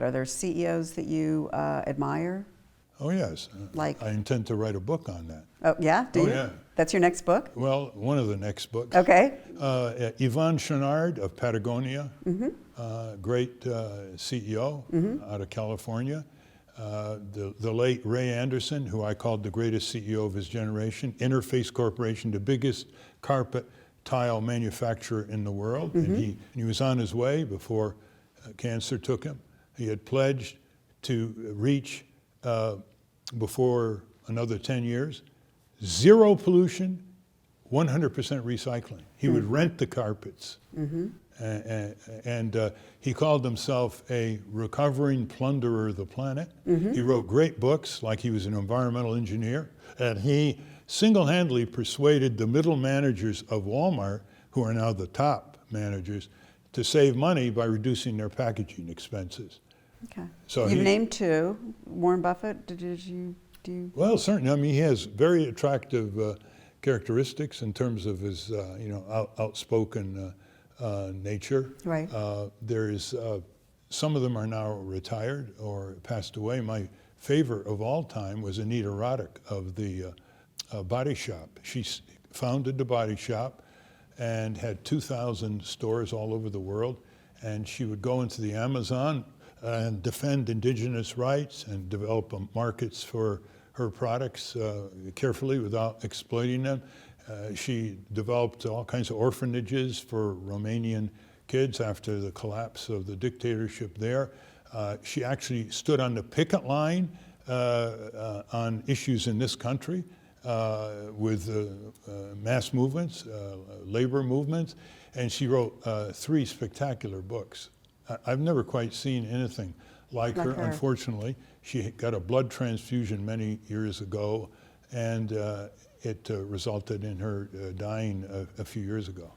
Are there CEOs that you admire? Oh, yes. Like? I intend to write a book on that. Oh, yeah? Do you? Yeah. That's your next book? Well, one of the next books. Okay. Yvon Chouinard of Patagonia, great CEO out of California. The late Ray Anderson, who I called the greatest CEO of his generation. Interface Corporation, the biggest carpet tile manufacturer in the world. And he was on his way before cancer took him. He had pledged to reach, before another 10 years, zero pollution, 100% recycling. He would rent the carpets. And he called himself a recovering plunderer of the planet. He wrote great books, like he was an environmental engineer. And he single-handedly persuaded the middle managers of Walmart, who are now the top managers, to save money by reducing their packaging expenses. Okay. So You've named two. Warren Buffett, do you? Well, certainly. I mean, he has very attractive characteristics in terms of his, outspoken nature. Right. There's some of them are now retired or passed away. My favorite of all time was Anita Roddick of the Body Shop. She founded the Body Shop and had 2,000 stores all over the world. And she would go into the Amazon and defend indigenous rights and develop markets for her products carefully without exploiting them. She developed all kinds of orphanages for Romanian kids after the collapse of the dictatorship there. She actually stood on the picket line on issues in this country with mass movements, labor movements, and she wrote 3 spectacular books. I've never quite seen anything like her, unfortunately. She got a blood transfusion many years ago, and it resulted in her dying a few years ago.